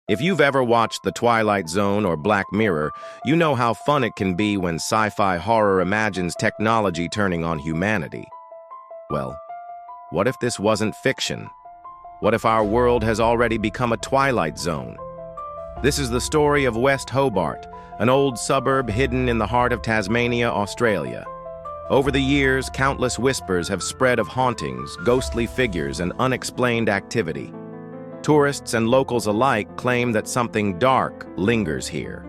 If you've ever watched The Twilight Zone or Black Mirror, you know how fun it can be when sci-fi horror imagines technology turning on humanity. Well, what if this wasn't fiction? What if our world has already become a Twilight Zone? This is the story of West Hobart, an old suburb hidden in the heart of Tasmania, Australia. Over the years, countless whispers have spread of hauntings, ghostly figures, and unexplained activity. Tourists and locals alike claim that something dark lingers here.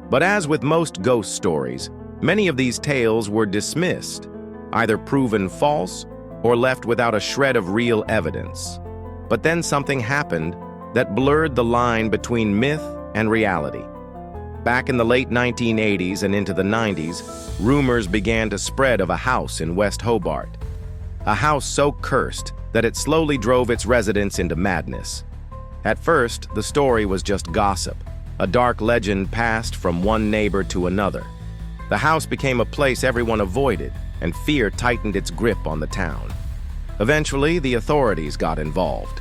But as with most ghost stories, many of these tales were dismissed, either proven false or left without a shred of real evidence. But then something happened that blurred the line between myth and reality. Back in the late 1980s and into the 90s, rumors began to spread of a house in West Hobart. A house so cursed that it slowly drove its residents into madness. At first, the story was just gossip. A dark legend passed from one neighbor to another. The house became a place everyone avoided, and fear tightened its grip on the town. Eventually, the authorities got involved.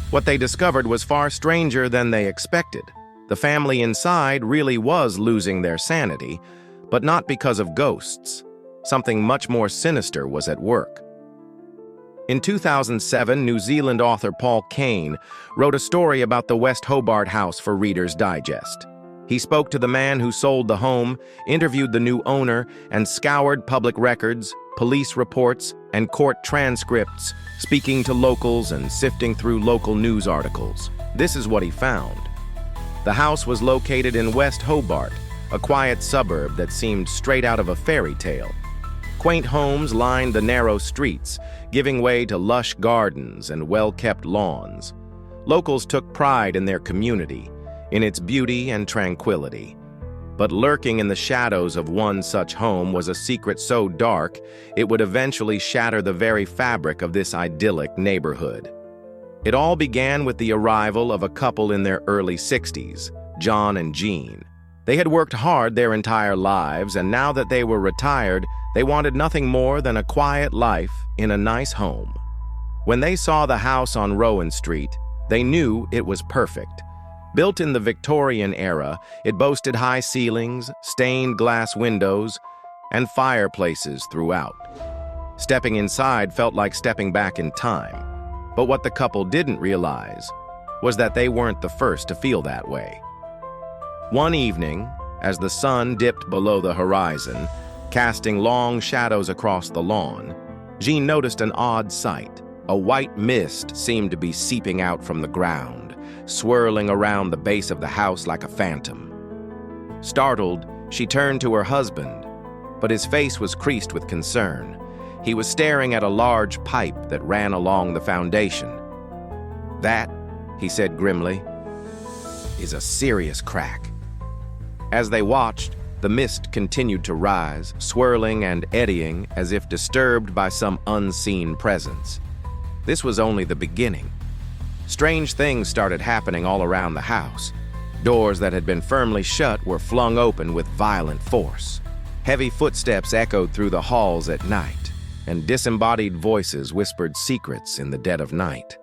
What they discovered was far stranger than they expected. The family inside really was losing their sanity, but not because of ghosts. Something much more sinister was at work. In 2007, New Zealand author Paul Kane wrote a story about the West Hobart house for Reader's Digest. He spoke to the man who sold the home, interviewed the new owner, and scoured public records, police reports, and court transcripts, speaking to locals and sifting through local news articles. This is what he found. The house was located in West Hobart, a quiet suburb that seemed straight out of a fairy tale. Quaint homes lined the narrow streets, giving way to lush gardens and well-kept lawns. Locals took pride in their community, in its beauty and tranquility. But lurking in the shadows of one such home was a secret so dark it would eventually shatter the very fabric of this idyllic neighborhood. It all began with the arrival of a couple in their early 60s, John and Jean. They had worked hard their entire lives, and now that they were retired, they wanted nothing more than a quiet life in a nice home. When they saw the house on Rowan Street, they knew it was perfect. Built in the Victorian era, it boasted high ceilings, stained glass windows, and fireplaces throughout. Stepping inside felt like stepping back in time. But what the couple didn't realize was that they weren't the first to feel that way. One evening, as the sun dipped below the horizon, casting long shadows across the lawn, Jean noticed an odd sight. A white mist seemed to be seeping out from the ground, swirling around the base of the house like a phantom. Startled, she turned to her husband, but his face was creased with concern. He was staring at a large pipe that ran along the foundation. "That," he said grimly, "is a serious crack." As they watched, the mist continued to rise, swirling and eddying as if disturbed by some unseen presence. This was only the beginning. Strange things started happening all around the house. Doors that had been firmly shut were flung open with violent force. Heavy footsteps echoed through the halls at night, and disembodied voices whispered secrets in the dead of night.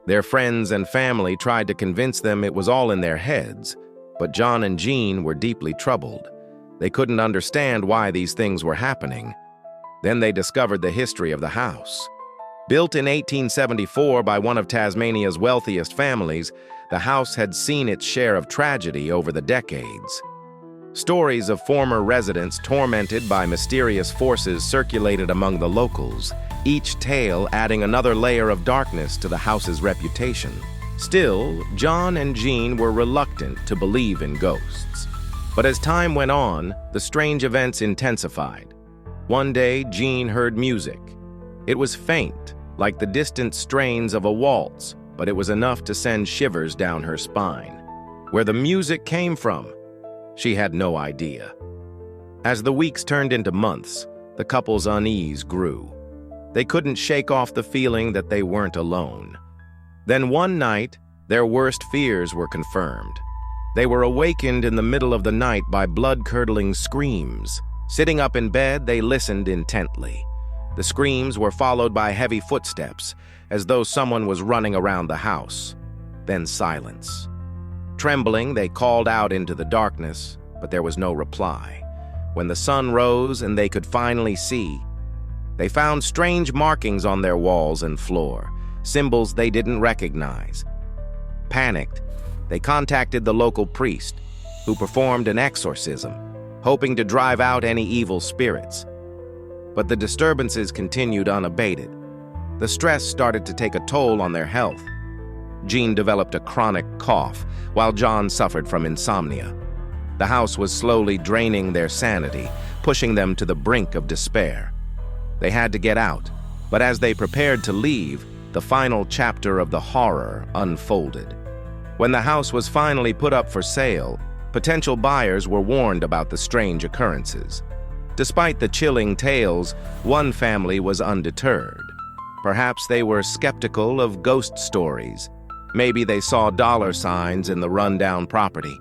Their friends and family tried to convince them it was all in their heads, but John and Jean were deeply troubled. They couldn't understand why these things were happening. Then they discovered the history of the house. Built in 1874 by one of Tasmania's wealthiest families, the house had seen its share of tragedy over the decades. Stories of former residents tormented by mysterious forces circulated among the locals, each tale adding another layer of darkness to the house's reputation. Still, John and Jean were reluctant to believe in ghosts. But as time went on, the strange events intensified. One day, Jean heard music. It was faint, like the distant strains of a waltz, but it was enough to send shivers down her spine. Where the music came from, she had no idea. As the weeks turned into months, the couple's unease grew. They couldn't shake off the feeling that they weren't alone. Then one night, their worst fears were confirmed. They were awakened in the middle of the night by blood-curdling screams. Sitting up in bed, they listened intently. The screams were followed by heavy footsteps, as though someone was running around the house. Then silence. Trembling, they called out into the darkness, but there was no reply. When the sun rose and they could finally see, they found strange markings on their walls and floor, symbols they didn't recognize. Panicked, they contacted the local priest, who performed an exorcism, hoping to drive out any evil spirits. But the disturbances continued unabated. The stress started to take a toll on their health. Jean developed a chronic cough, while John suffered from insomnia. The house was slowly draining their sanity, pushing them to the brink of despair. They had to get out, but as they prepared to leave, the final chapter of the horror unfolded. When the house was finally put up for sale, potential buyers were warned about the strange occurrences. Despite the chilling tales, one family was undeterred. Perhaps they were skeptical of ghost stories. Maybe they saw dollar signs in the rundown property.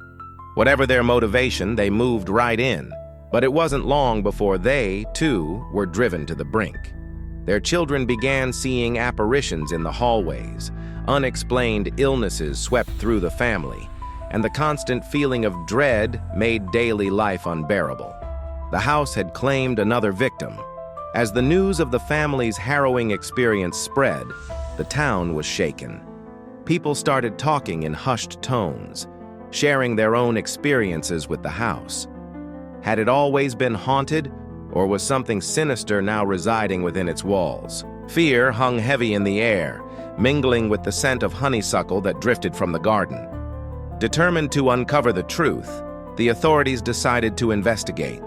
Whatever their motivation, they moved right in. But it wasn't long before they, too, were driven to the brink. Their children began seeing apparitions in the hallways. Unexplained illnesses swept through the family, and the constant feeling of dread made daily life unbearable. The house had claimed another victim. As the news of the family's harrowing experience spread, the town was shaken. People started talking in hushed tones, sharing their own experiences with the house. Had it always been haunted, or was something sinister now residing within its walls? Fear hung heavy in the air, mingling with the scent of honeysuckle that drifted from the garden. Determined to uncover the truth, the authorities decided to investigate.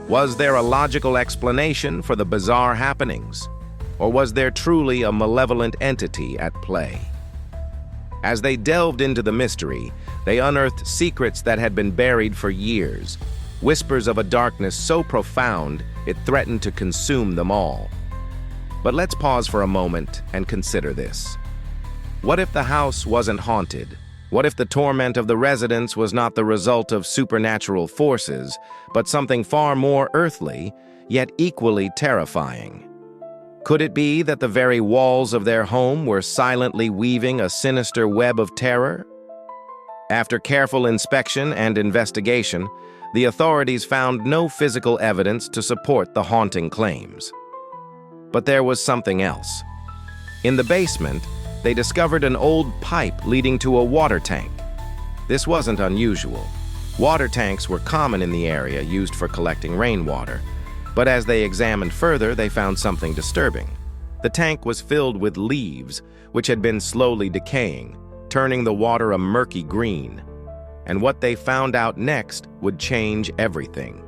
Was there a logical explanation for the bizarre happenings, or was there truly a malevolent entity at play? As they delved into the mystery, they unearthed secrets that had been buried for years, whispers of a darkness so profound it threatened to consume them all. But let's pause for a moment and consider this. What if the house wasn't haunted? What if the torment of the residents was not the result of supernatural forces, but something far more earthly, yet equally terrifying? Could it be that the very walls of their home were silently weaving a sinister web of terror? After careful inspection and investigation, the authorities found no physical evidence to support the haunting claims. But there was something else. In the basement, they discovered an old pipe leading to a water tank. This wasn't unusual. Water tanks were common in the area, used for collecting rainwater. But as they examined further, they found something disturbing. The tank was filled with leaves, which had been slowly decaying, turning the water a murky green. And what they found out next would change everything.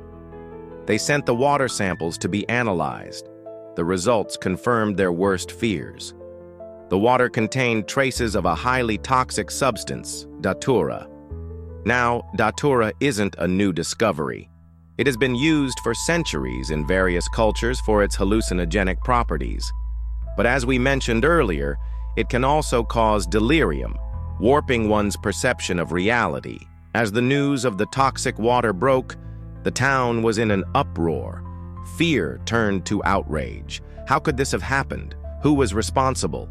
They sent the water samples to be analyzed. The results confirmed their worst fears. The water contained traces of a highly toxic substance, datura. Now, datura isn't a new discovery. It has been used for centuries in various cultures for its hallucinogenic properties. But as we mentioned earlier, it can also cause delirium, warping one's perception of reality. As the news of the toxic water broke, the town was in an uproar. Fear turned to outrage. How could this have happened? Who was responsible?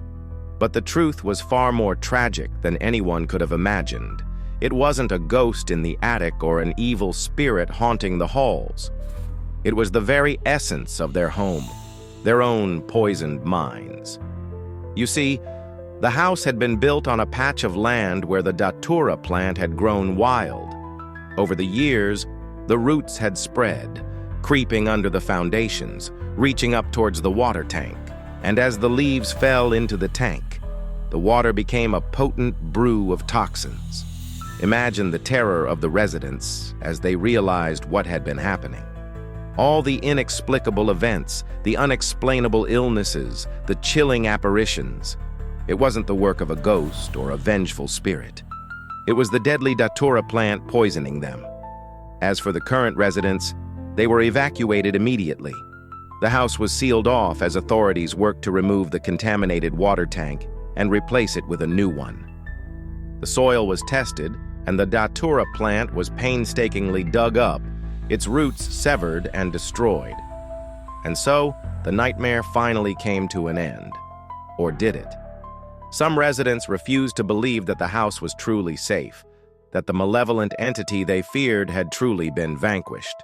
But the truth was far more tragic than anyone could have imagined. It wasn't a ghost in the attic or an evil spirit haunting the halls. It was the very essence of their home, their own poisoned minds. You see, the house had been built on a patch of land where the datura plant had grown wild. Over the years, the roots had spread, creeping under the foundations, reaching up towards the water tank. And as the leaves fell into the tank, the water became a potent brew of toxins. Imagine the terror of the residents as they realized what had been happening. All the inexplicable events, the unexplainable illnesses, the chilling apparitions. It wasn't the work of a ghost or a vengeful spirit. It was the deadly datura plant poisoning them. As for the current residents, they were evacuated immediately. The house was sealed off as authorities worked to remove the contaminated water tank and replace it with a new one. The soil was tested, and the datura plant was painstakingly dug up, its roots severed and destroyed. And so, the nightmare finally came to an end. Or did it? Some residents refused to believe that the house was truly safe. that the malevolent entity they feared had truly been vanquished.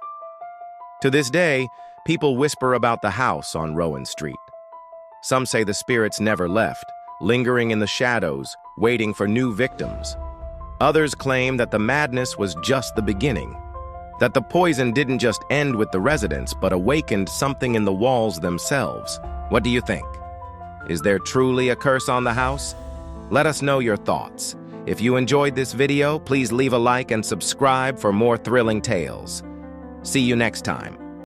To this day, people whisper about the house on Rowan Street. Some say the spirits never left, lingering in the shadows, waiting for new victims. Others claim that the madness was just the beginning, that the poison didn't just end with the residents, but awakened something in the walls themselves. What do you think? Is there truly a curse on the house? Let us know your thoughts. If you enjoyed this video, please leave a like and subscribe for more thrilling tales. See you next time.